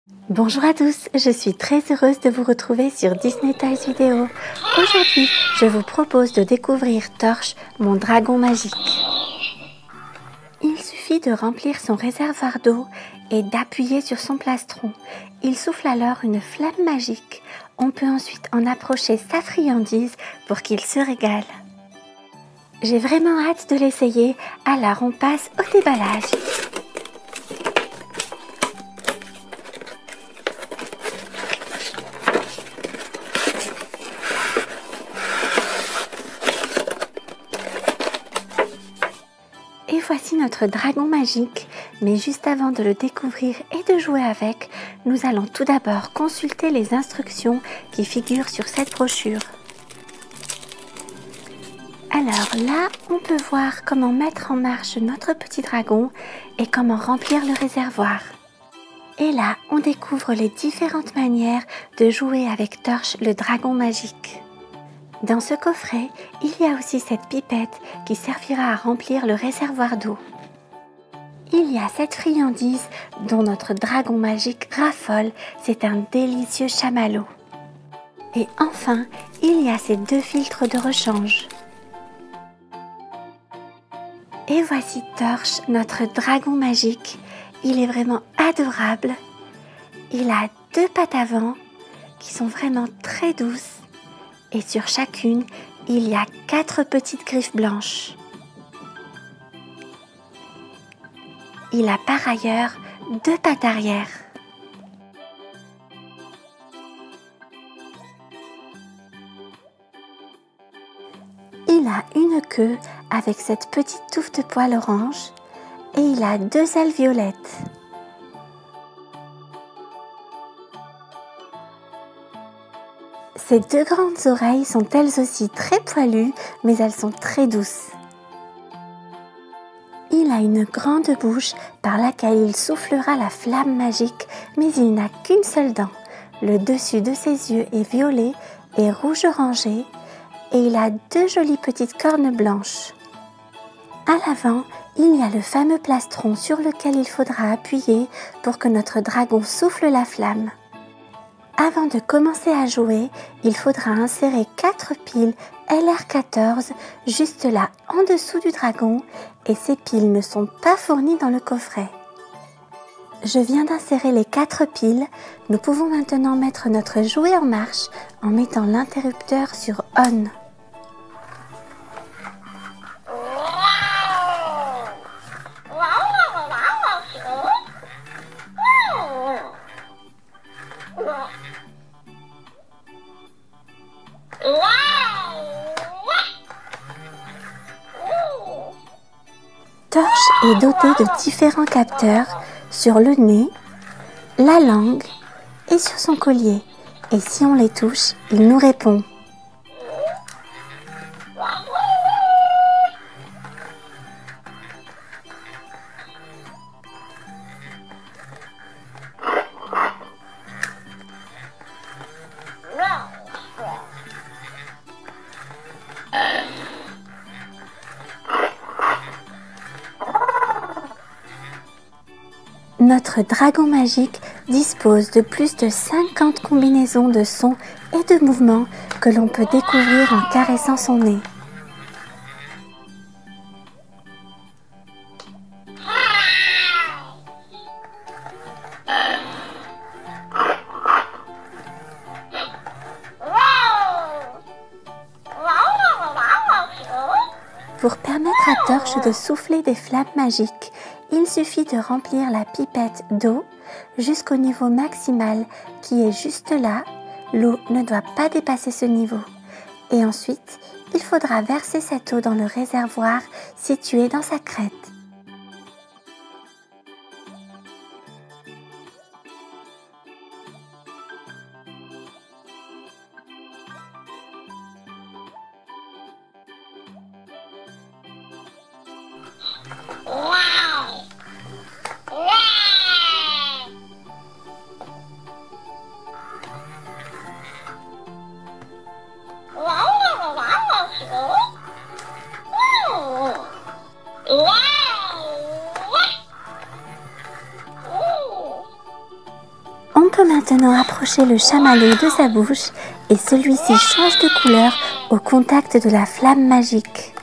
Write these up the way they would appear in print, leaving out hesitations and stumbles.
Bonjour à tous, je suis très heureuse de vous retrouver sur Disney Toys Vidéo. Aujourd'hui, je vous propose de découvrir Torche, mon dragon magique. Il suffit de remplir son réservoir d'eau et d'appuyer sur son plastron. Il souffle alors une flamme magique. On peut ensuite en approcher sa friandise pour qu'il se régale. J'ai vraiment hâte de l'essayer, alors on passe au déballage. Et voici notre dragon magique, mais juste avant de le découvrir et de jouer avec, nous allons tout d'abord consulter les instructions qui figurent sur cette brochure. Alors là, on peut voir comment mettre en marche notre petit dragon et comment remplir le réservoir. Et là, on découvre les différentes manières de jouer avec Torche, le dragon magique. Dans ce coffret, il y a aussi cette pipette qui servira à remplir le réservoir d'eau. Il y a cette friandise dont notre dragon magique raffole, c'est un délicieux chamallow. Et enfin, il y a ces deux filtres de rechange. Et voici Torche, notre dragon magique. Il est vraiment adorable. Il a deux pattes avant qui sont vraiment très douces. Et sur chacune, il y a 4 petites griffes blanches. Il a par ailleurs 2 pattes arrière. Il a une queue avec cette petite touffe de poils orange et il a 2 ailes violettes. Ses 2 grandes oreilles sont elles aussi très poilues, mais elles sont très douces. Il a une grande bouche par laquelle il soufflera la flamme magique, mais il n'a qu'une seule dent. Le dessus de ses yeux est violet et rouge orangé, et il a 2 jolies petites cornes blanches. À l'avant, il y a le fameux plastron sur lequel il faudra appuyer pour que notre dragon souffle la flamme. Avant de commencer à jouer, il faudra insérer 4 piles LR14 juste là en dessous du dragon et ces piles ne sont pas fournies dans le coffret. Je viens d'insérer les 4 piles, nous pouvons maintenant mettre notre jouet en marche en mettant l'interrupteur sur ON. Torche est doté de différents capteurs sur le nez, la langue et sur son collier. Et si on les touche, il nous répond. Notre dragon magique dispose de plus de 50 combinaisons de sons et de mouvements que l'on peut découvrir en caressant son nez. Pour permettre à Torche de souffler des flammes magiques, il suffit de remplir la pipette d'eau jusqu'au niveau maximal qui est juste là. L'eau ne doit pas dépasser ce niveau. Et ensuite, il faudra verser cette eau dans le réservoir situé dans sa crête. peut maintenant approcher le chamallow de sa bouche et celui-ci change de couleur au contact de la flamme magique.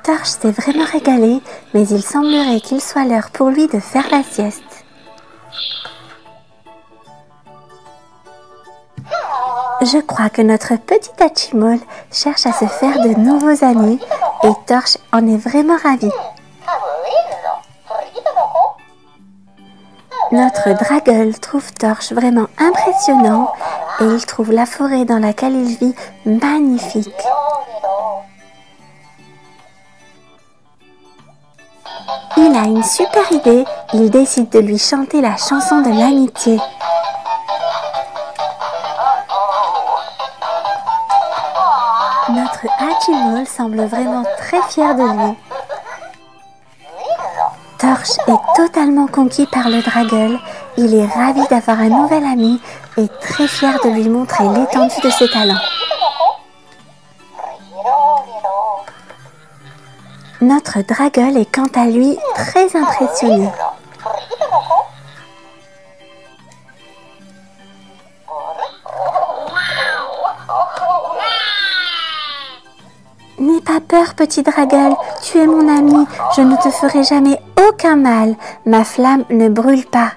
Torche s'est vraiment régalé, mais il semblerait qu'il soit l'heure pour lui de faire la sieste. Je crois que notre petit Hatchimal cherche à se faire de nouveaux amis et Torche en est vraiment ravi. Notre Draggle trouve Torche vraiment impressionnant et il trouve la forêt dans laquelle il vit magnifique. Il a une super idée, il décide de lui chanter la chanson de l'amitié. Notre Hatchimal semble vraiment très fier de lui. Torche est totalement conquis par le Draggle, il est ravi d'avoir un nouvel ami et très fier de lui montrer l'étendue de ses talents. Notre Draggle est quant à lui très impressionné. N'aie pas peur, petit Draggle, tu es mon ami, je ne te ferai jamais aucun mal, ma flamme ne brûle pas.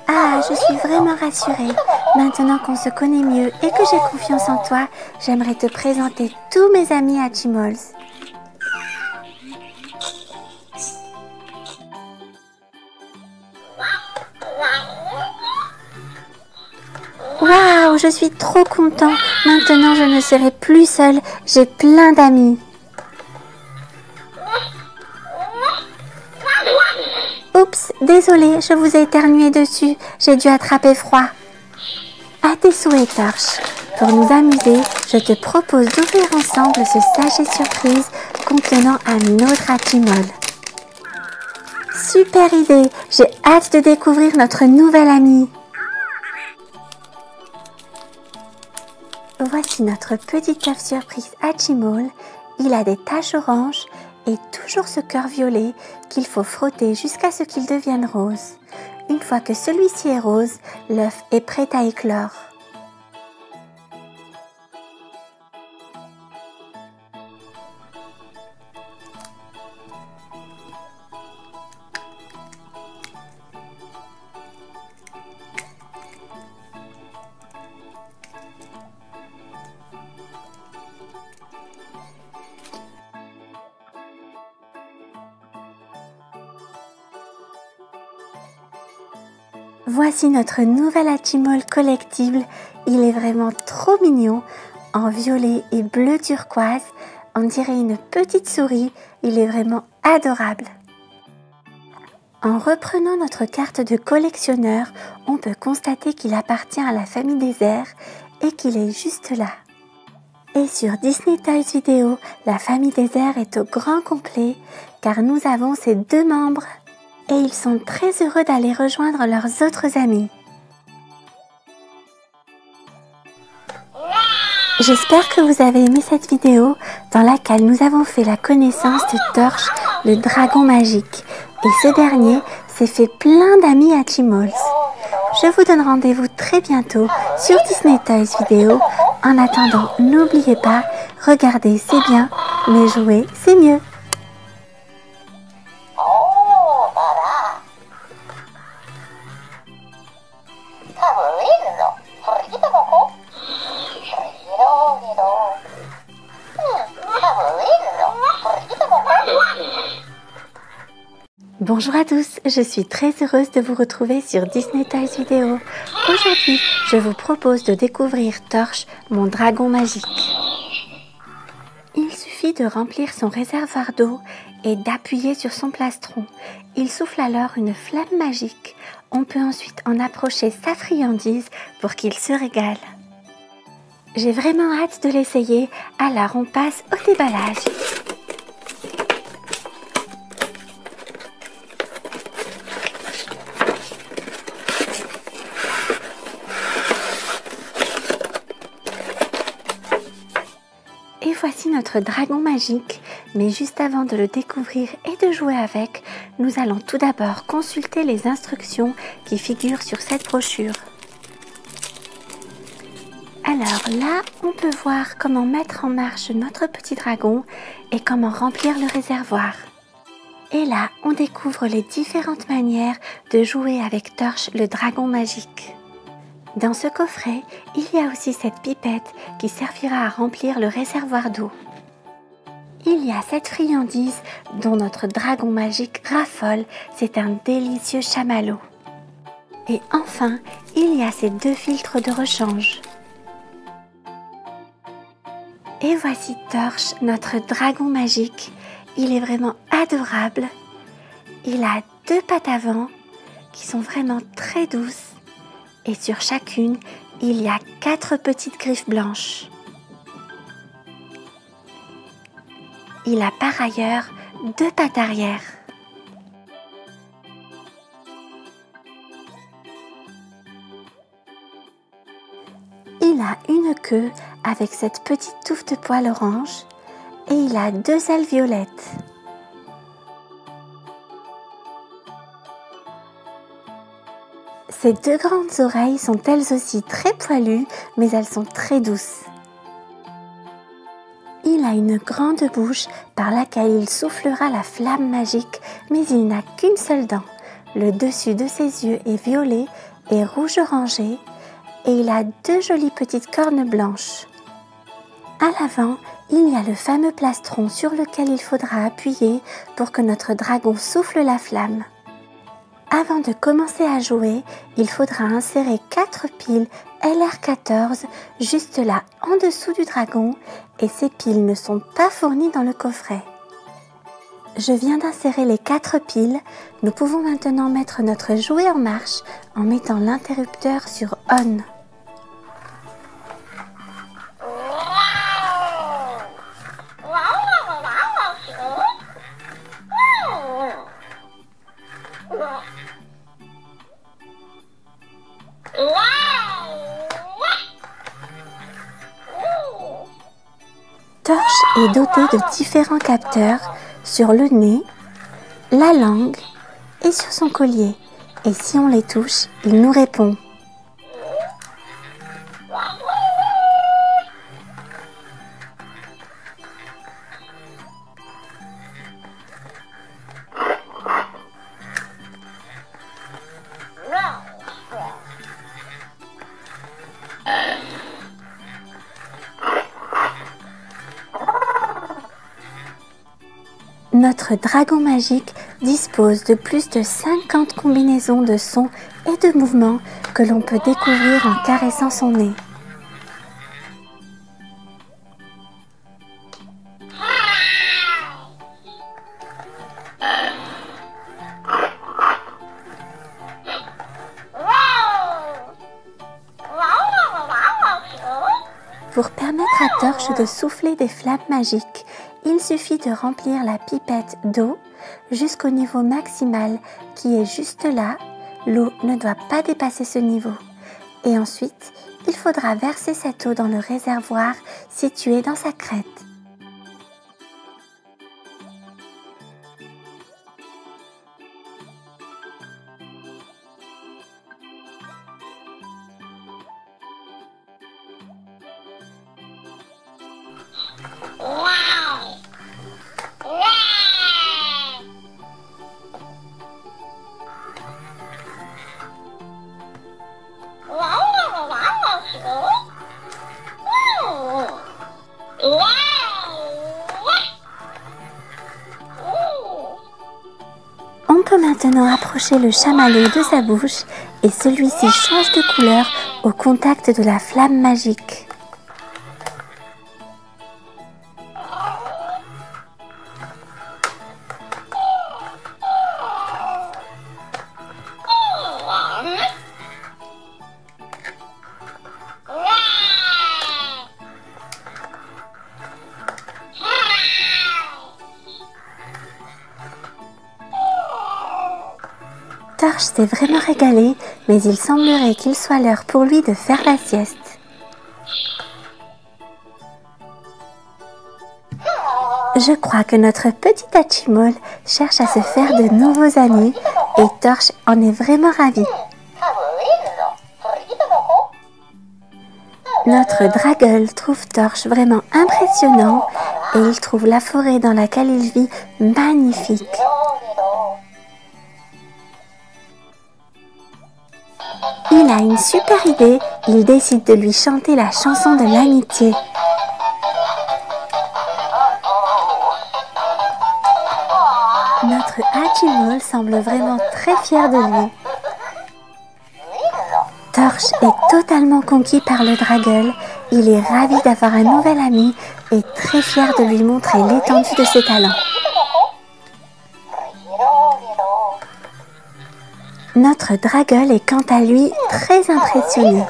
Ah, je suis vraiment rassurée. Maintenant qu'on se connaît mieux et que j'ai confiance en toi, j'aimerais te présenter tous mes amis Hatchimals. Waouh, je suis trop content. Maintenant, je ne serai plus seule. J'ai plein d'amis. Oups, désolée, je vous ai éternué dessus. J'ai dû attraper froid. À tes souhaits, Torche. Pour nous amuser, je te propose d'ouvrir ensemble ce sachet surprise contenant un autre Hatchimal. Super idée! J'ai hâte de découvrir notre nouvel ami. Voici notre petit œuf surprise Hatchimal. Il a des taches oranges et toujours ce cœur violet qu'il faut frotter jusqu'à ce qu'il devienne rose. Une fois que celui-ci est rose, l'œuf est prêt à éclore. Voici notre nouvel Hatchimal collectible. Il est vraiment trop mignon, en violet et bleu turquoise. On dirait une petite souris. Il est vraiment adorable. En reprenant notre carte de collectionneur, on peut constater qu'il appartient à la famille des airs et qu'il est juste là. Et sur Disney Toys Video, la famille des airs est au grand complet car nous avons ces deux membres. Et ils sont très heureux d'aller rejoindre leurs autres amis. J'espère que vous avez aimé cette vidéo dans laquelle nous avons fait la connaissance de Torche, le dragon magique. Et ce dernier s'est fait plein d'amis Hatchimals. Je vous donne rendez-vous très bientôt sur Disney Toys Video. En attendant, n'oubliez pas, regarder c'est bien, mais jouer c'est mieux. Bonjour à tous, je suis très heureuse de vous retrouver sur Disney Toys Video. Aujourd'hui, je vous propose de découvrir Torche, mon dragon magique. Il suffit de remplir son réservoir d'eau et d'appuyer sur son plastron. Il souffle alors une flamme magique. On peut ensuite en approcher sa friandise pour qu'il se régale. J'ai vraiment hâte de l'essayer, alors on passe au déballage. Et voici notre dragon magique, mais juste avant de le découvrir et de jouer avec, nous allons tout d'abord consulter les instructions qui figurent sur cette brochure. Alors là, on peut voir comment mettre en marche notre petit dragon et comment remplir le réservoir. Et là, on découvre les différentes manières de jouer avec Torche le dragon magique. Dans ce coffret, il y a aussi cette pipette qui servira à remplir le réservoir d'eau. Il y a cette friandise dont notre dragon magique raffole, c'est un délicieux chamallow. Et enfin, il y a ces 2 filtres de rechange. Et voici Torche, notre dragon magique. Il est vraiment adorable. Il a 2 pattes avant qui sont vraiment très douces. Et sur chacune, il y a 4 petites griffes blanches. Il a par ailleurs 2 pattes arrière. Il a une queue avec cette petite touffe de poils orange et il a 2 ailes violettes. Ses 2 grandes oreilles sont elles aussi très poilues, mais elles sont très douces. Il a une grande bouche par laquelle il soufflera la flamme magique, mais il n'a qu'une seule dent. Le dessus de ses yeux est violet et rouge orangé et il a 2 jolies petites cornes blanches. À l'avant, il y a le fameux plastron sur lequel il faudra appuyer pour que notre dragon souffle la flamme. Avant de commencer à jouer, il faudra insérer 4 piles LR14 juste là en dessous du dragon et ces piles ne sont pas fournies dans le coffret. Je viens d'insérer les 4 piles, nous pouvons maintenant mettre notre jouet en marche en mettant l'interrupteur sur ON. Torche est doté de différents capteurs sur le nez, la langue et sur son collier. Et si on les touche, il nous répond. Notre dragon magique dispose de plus de 50 combinaisons de sons et de mouvements que l'on peut découvrir en caressant son nez. Pour permettre à Torche de souffler des flammes magiques, il suffit de remplir la pipette d'eau jusqu'au niveau maximal qui est juste là. L'eau ne doit pas dépasser ce niveau. Et ensuite, il faudra verser cette eau dans le réservoir situé dans sa crête. On peut maintenant approcher le chamallow de sa bouche et celui-ci change de couleur au contact de la flamme magique. Torche s'est vraiment régalé, mais il semblerait qu'il soit l'heure pour lui de faire la sieste. Je crois que notre petit Hatchimal cherche à se faire de nouveaux amis et Torche en est vraiment ravi. Notre Draggle trouve Torche vraiment impressionnant et il trouve la forêt dans laquelle il vit magnifique. Il a une super idée, il décide de lui chanter la chanson de l'amitié. Notre Hatchimal semble vraiment très fier de lui. Torche est totalement conquis par le Draggle. Il est ravi d'avoir un nouvel ami et très fier de lui montrer l'étendue de ses talents. Notre Draggle est quant à lui très impressionné.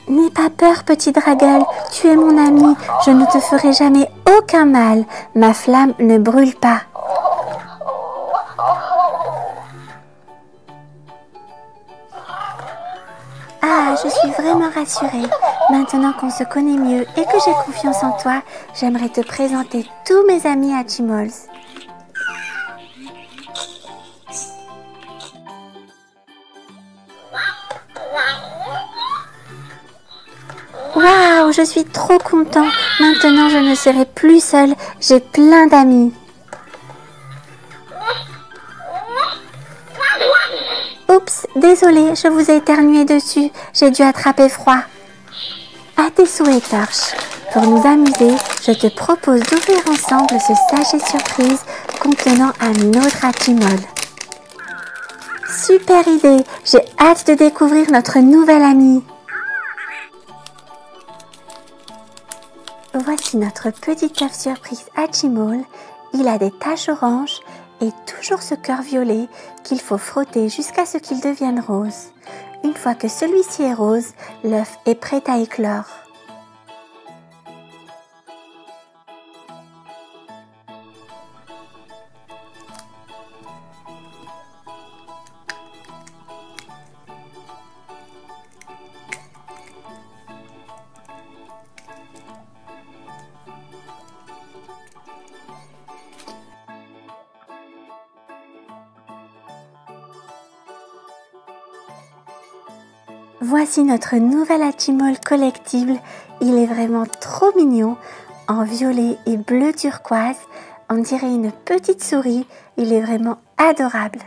N'aie pas peur, petit Draggle, tu es mon ami, je ne te ferai jamais aucun mal, ma flamme ne brûle pas. Ah, je suis vraiment rassurée. Maintenant qu'on se connaît mieux et que j'ai confiance en toi, j'aimerais te présenter tous mes amis Hatchimals. Waouh, je suis trop content. Maintenant, je ne serai plus seule. J'ai plein d'amis. Oups, désolée, je vous ai éternué dessus. J'ai dû attraper froid. À tes souhaits, Torche. Pour nous amuser, je te propose d'ouvrir ensemble ce sachet surprise contenant un autre Hatchimal. Super idée. J'ai hâte de découvrir notre nouvel ami. Voici notre petit œuf surprise Hatchimal. Il a des taches oranges et toujours ce cœur violet qu'il faut frotter jusqu'à ce qu'il devienne rose. Une fois que celui-ci est rose, l'œuf est prêt à éclore. Voici notre nouvel Hatchimal collectible. Il est vraiment trop mignon, en violet et bleu turquoise. On dirait une petite souris. Il est vraiment adorable.